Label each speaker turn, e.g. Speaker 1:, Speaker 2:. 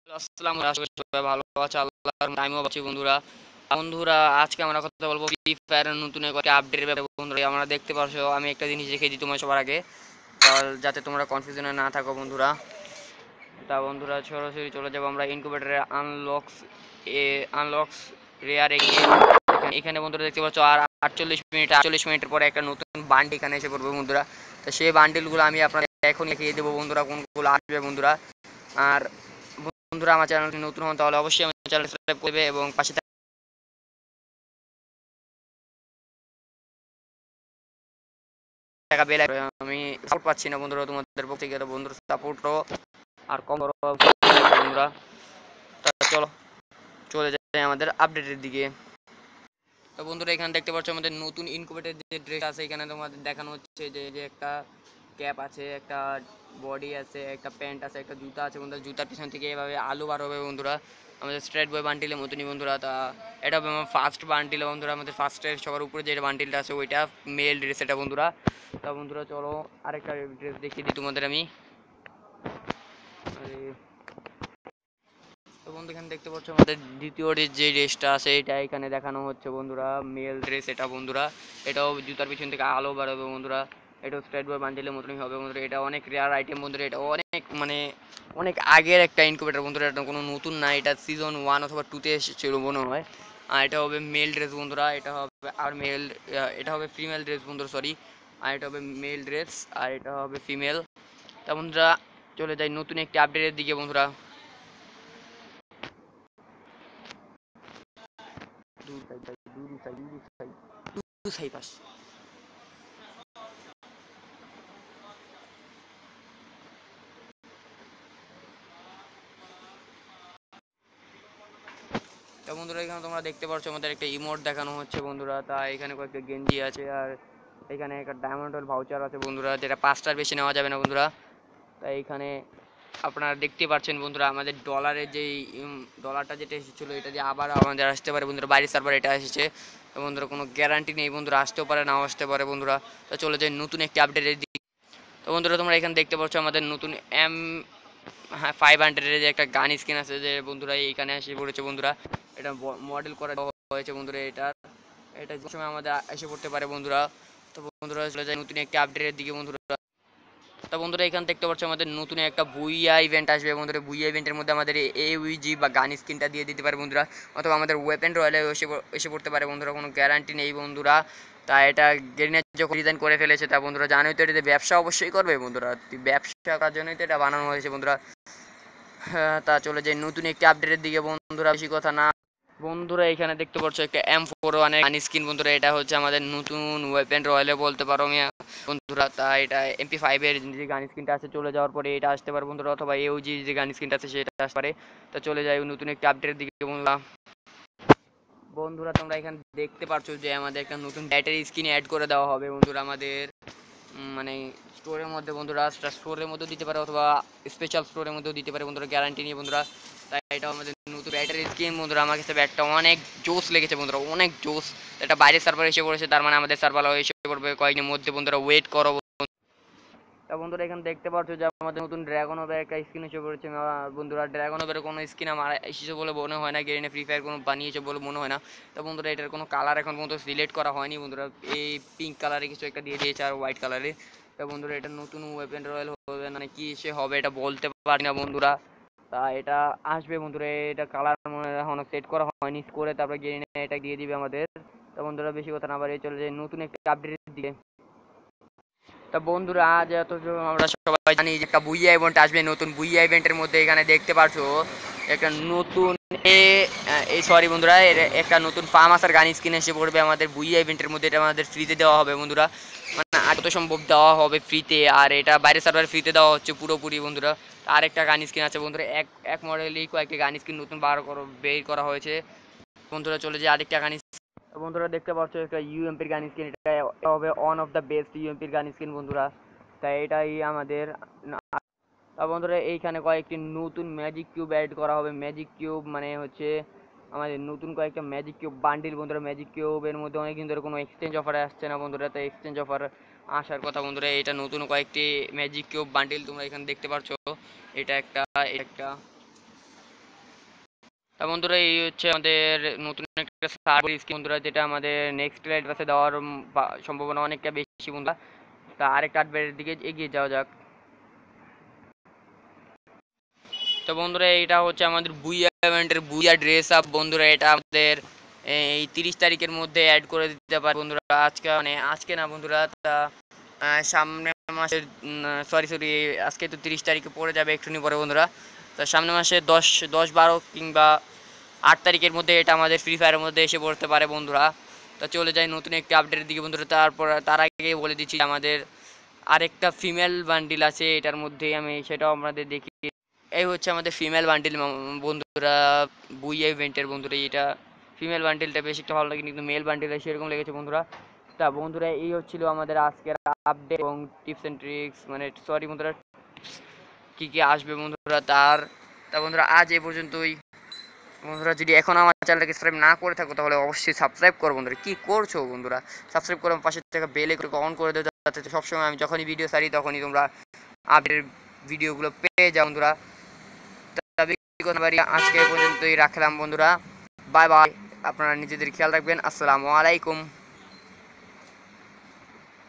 Speaker 1: আসসালামু আলাইকুম, সবাই ভালো আছে আল্লাহর আমিও আছি বন্ধুরা। বন্ধুরা আজকে আমরা কথা বলবো ফ্রি ফায়ারের নতুন একটা আপডেটের ব্যাপারে। বন্ধুরা আমরা দেখতে পারছো, আমি একটা জিনিস রেখে দিই তোমার সবার আগে, যাতে তোমরা কনফিউশনে না থাকো বন্ধুরা। তা বন্ধুরা সরাসরি চলে যাবো আমরা ইনকিউবেটরে আনলক্স রেয়ার এগিয়ে। এখানে বন্ধুরা দেখতে পাচ্ছ আর 48 মিনিটের পরে একটা নতুন বান্ড এখানে এসে পড়বে বন্ধুরা। তো সেই বান্ডেলগুলো আমি আপনাদের এখন দেখিয়ে দেবো বন্ধুরা, কোনগুলো আসবে বন্ধুরা। আর বন্ধুরা আমার চ্যানেলটি নতুন হন তাহলে অবশ্যই আমার চ্যানেল সাবস্ক্রাইব করবে এবং পাশে থাকা বেল আমি সাপোর্ট পাচ্ছি না বন্ধুরা তোমাদের পক্ষ থেকে, বন্ধুরা সাপোর্টও আর কম করো বন্ধুরা। চলো চলে যাই আমাদের আপডেটের দিকে। তো বন্ধুরা এখানে দেখতে পাচ্ছ আমাদের নতুন ইনকিউবেটর যে ড্রেস আছে, এখানে তোমাদের দেখানো হচ্ছে যে একটা ক্যাপ আছে, একটা বডি আছে, একটা প্যান্ট আছে, একটা জুতা আছে বন্ধুরা। জুতার পিছন থেকে এভাবে আলু বার হবে বন্ধুরা, আমাদের স্ট্রেট বয় বান্ডিলের মতনই বন্ধুরা। তা এটা হবে আমার ফার্স্ট বান্ডিল বন্ধুরা, আমাদের ফার্স্টের সবার উপরে যে বান্ডিলটা আছে ওইটা মেল ড্রেস এটা বন্ধুরা। তা বন্ধুরা চলো আরেকটা ড্রেস দেখিয়ে দিই তোমাদের আমি। তো বন্ধু এখানে দেখতে পাচ্ছ আমাদের দ্বিতীয় যে ড্রেসটা আছে এটা এখানে দেখানো হচ্ছে বন্ধুরা, মেল ড্রেস এটা বন্ধুরা। এটাও জুতার পিছন থেকে আলো বাড়াবে বন্ধুরা, এটাও স্ট্রেট বয় বান্ডেলের মতনই হবে বন্ধুরা। এটা অনেক রেয়ার আইটেম বন্ধুরা, এটা অনেক অনেক আগের একটা ইনকিউবেটর বন্ধুরা, এটা কোনো নতুন না, এটা সিজন 1 অথবা 2-তে এসেছিল মনে হয়। আর এটা হবে মেল ড্রেস বন্ধুরা, এটা হবে আর এটা হবে ফিমেল ড্রেস বন্ধুরা, সরি। আর এটা হবে মেল ড্রেস আর এটা হবে ফিমেল। তা বন্ধুরা চলে যাই নতুন একটি আপডেটের দিকে বন্ধুরা। পাস তো বন্ধুরা এখানে তোমরা দেখতে পাচ্ছ আমাদের একটা ইমোট দেখানো হচ্ছে বন্ধুরা। তা এখানে কয়েকটা গেঞ্জি আছে আর এখানে একটা ডায়মন্ড ভাউচার আছে বন্ধুরা, যেটা 5টার বেশি নেওয়া যাবে না বন্ধুরা। তাই এখানে আপনারা দেখতে পাচ্ছেন বন্ধুরা আমাদের ডলারের যেই ডলারটা যেটা এসেছিলো এটা দিয়ে আবার আমাদের আসতে পারে বন্ধুরা, বাইরের সার্ভার এটা এসেছে। তো বন্ধুরা কোনো গ্যারান্টি নেই বন্ধুরা, আসতেও পারে নাও আসতে পারে বন্ধুরা। তো চলে যাই নতুন একটি আপডেটের দিকে। তো বন্ধুরা তোমরা এখানে দেখতে পাচ্ছ আমাদের নতুন এম 500-এর যে একটা গান স্কিন আছে যে বন্ধুরা এইখানে এসে পড়েছে বন্ধুরা। এটা মডেল করা হয়েছে বন্ধুরা, এটা যে সময় আমাদের এসে পড়তে পারে বন্ধুরা। তো বন্ধুরা চলে যায় নতুন একটি আপডেটের দিকে বন্ধুরা। তো বন্ধুরা এখানে দেখতে পাচ্ছ আমাদের নতুন একটা ভুইয়া ইভেন্ট আসবে বন্ধুরা। ভুইয়া ইভেন্টের মধ্যে আমাদের AUG বা গান স্কিনটা দিয়ে দিতে পারে বন্ধুরা, অথবা আমাদের ওয়েপেন রয়্যালে এসে পড়তে পারে বন্ধুরা, কোনো গ্যারান্টি নেই বন্ধুরা। তা এটা গেরিনা যখন ডিজাইন করে ফেলেছে, তা বন্ধুরা জানোই তো এটাতে ব্যবসা অবশ্যই করবে বন্ধুরা, ব্যবসা করার জন্যই তো এটা বানানো হয়েছে বন্ধুরা। তা চলে যাই নতুন একটি আপডেটের দিকে বন্ধুরা, বেশি কথা না। বন্ধুরা এখানে দেখতে পাচ্ছ একটা M41 গান স্কিন বন্ধুরা, এটা হচ্ছে আমাদের নতুন ওয়েপেন রয়্যালে বলতে পারো বন্ধুরা। তা এটা MP5-এর যে গান স্কিনটা আছে চলে যাওয়ার পরে এটা আসতে পারে বন্ধুরা, অথবা AUG যে গান স্কিনটা আছে সেটা আসতে পারে। তো চলে যাই নতুন একটি আপডেটের দিকে বন্ধুরা। বন্ধুরা তোমরা এখানে দেখতে পাচ্ছ যে আমাদের একটা নতুন ব্যাটারি স্কিন অ্যাড করে দেওয়া হবে বন্ধুরা আমাদের মানে স্টোরের মধ্যে বন্ধুরা। স্টোরের মধ্যেও দিতে পারে অথবা স্পেশাল স্টোরের মধ্যেও দিতে পারে বন্ধুরা, গ্যারান্টি নিয়ে বন্ধুরা। তাই এটা আমাদের নতুন ব্যাটারি স্কিন বন্ধুরা। আমার কাছে ব্যাটটা অনেক জোস লেগেছে বন্ধুরা, অনেক জোস। এটা বাইরের সার্ভার এসে পড়েছে, তার মানে আমাদের সার্ভার এসে পড়বে কয়েকদিনের মধ্যে বন্ধুরা, ওয়েট করো। তা বন্ধুরা এখানে দেখতে পাচ্ছ যে আমাদের নতুন ড্রাগন ওভার একটা স্কিন এসে পড়েছে বন্ধুরা। ড্রাগন ওভারের কোনো স্কিন আমার এসেছে বলে মনে হয় না, গেরিনা ফ্রি ফায়ার কোনো বানিয়েছে বলে মনে হয় না। তো বন্ধুরা এটার কোনো কালার এখন পর্যন্ত সিলেক্ট করা হয়নি বন্ধুরা, এই পিঙ্ক কালারে কিছু একটা দিয়ে দিয়েছে আর হোয়াইট কালারে। তো বন্ধুরা এটা নতুন ওয়েপেন রয়্যাল হবে মানে কি সে হবে এটা বলতে পারি না বন্ধুরা। তা এটা আসবে বন্ধুরা, এটা কালার মনে এখনো সেট করা হয়নি, করে তারপরে গেরিনা এটা দিয়ে দিবে আমাদের। তো বন্ধুরা বেশি কথা না বাড়িয়ে চলে যায় নতুন একটা আপডেটের দিকে। তা বন্ধুরা আজ এত আমরা সবাই জানি যে একটা বুইয়া ইভেন্ট আসবে, নতুন বুইয়া ইভেন্টের মধ্যে এখানে দেখতে পাচ্ছ একটা নতুন এই সরি বন্ধুরা, একটা নতুন ফার্মাসার গান স্কিন এসে পড়বে আমাদের বুইয়া ইভেন্টের মধ্যে। এটা আমাদের ফ্রিতে দেওয়া হবে বন্ধুরা, মানে যত সম্ভব দেওয়া হবে ফ্রিতে, আর এটা বাইরের সার্ভার ফ্রিতে দেওয়া হচ্ছে পুরোপুরি বন্ধুরা। আর একটা গান স্কিন আছে বন্ধুরা, এক মডেলই কয়েকটি গান স্কিন নতুন বের করা হয়েছে বন্ধুরা। চলে যে আরেকটা গান বন্ধুরা দেখতে পাচ্ছ একটা ইউএমপির গান স্কিন, এটা হবে ওয়ান অফ দ্য বেস্ট ইউএমপির গান স্কিন বন্ধুরা। তাই এটাই আমাদের বন্ধুরা এইখানে কয়েকটি নতুন ম্যাজিক কিউব অ্যাড করা হবে। ম্যাজিক কিউব মানে হচ্ছে আমাদের নতুন কয়েকটা ম্যাজিক কিউব বান্ডিল বন্ধুরা। ম্যাজিক কিউবের মধ্যে অনেকদিন ধরে কোনো এক্সচেঞ্জ অফার আসছে না বন্ধুরা, তাই এক্সচেঞ্জ অফার আসার কথা বন্ধুরা। এটা নতুন কয়েকটি ম্যাজিক কিউব বান্ডিল তোমরা এখানে দেখতে পাচ্ছ। এটা একটা তা বন্ধুরা এই হচ্ছে আমাদের নতুন একটা সার্ভার স্কিম বন্ধুরা, যেটা আমাদের নেক্সট রাইড বাসে দেওয়ার সম্ভাবনা অনেকটা বেশি বন্ধুরা। তা আরেকটা আপডেটের দিকে এগিয়ে যাওয়া যাক। তো বন্ধুরা এইটা হচ্ছে আমাদের বুইয়া ইভেন্টের বুইয়া ড্রেস আপ বন্ধুরা। এটা আমাদের এই 30 তারিখের মধ্যে অ্যাড করে দিতে পারে বন্ধুরা। আজকে মানে আজকে না বন্ধুরা, তা সামনের মাসের সরি আজকে তো 30 তারিখে পড়ে যাবে একটুনি পরে বন্ধুরা। তা সামনের মাসে 10, 12 কিংবা 8 তারিখের মধ্যে এটা আমাদের ফ্রি ফায়ারের মধ্যে এসে পড়তে পারে বন্ধুরা। তা চলে যাই নতুন একটি আপডেটের দিকে বন্ধুরা। তার আগে বলে দিচ্ছি আমাদের আরেকটা ফিমেল বান্ডিল আছে এটার মধ্যে, আমি সেটাও আমাদের দেখি। এই হচ্ছে আমাদের ফিমেল বান্ডিল বন্ধুরা, বুইয়া ইভেন্টের বন্ধুরা। এটা ফিমেল বান্ডিলটা বেশ একটা ভালো লাগে, কিন্তু মেল বান্ডিলটা সেরকম লেগেছে বন্ধুরা। তা বন্ধুরা এই হচ্ছিল আমাদের আজকের আপডেট এবং টিপস অ্যান্ড ট্রিক্স, মানে সরি বন্ধুরা, কী কী আসবে বন্ধুরা তা বন্ধুরা আজ এই পর্যন্তই বন্ধুরা। যদি এখন আমার চ্যানেলটাকে সাবস্ক্রাইব না করে থাকো তাহলে অবশ্যই সাবস্ক্রাইব করো বন্ধুরা। কী করছো বন্ধুরা? সাবস্ক্রাইব করে পাশে থেকে বেল অন করে দেওয়া, যাতে সবসময় আমি যখনই ভিডিও ছাড়ি তখনই তোমরা আপডেট ভিডিওগুলো পেয়ে যাও বন্ধুরা। আজকে পর্যন্তই রাখলাম বন্ধুরা, বাই বাই। আপনারা নিজেদের খেয়াল রাখবেন। আসসালামু আলাইকুম।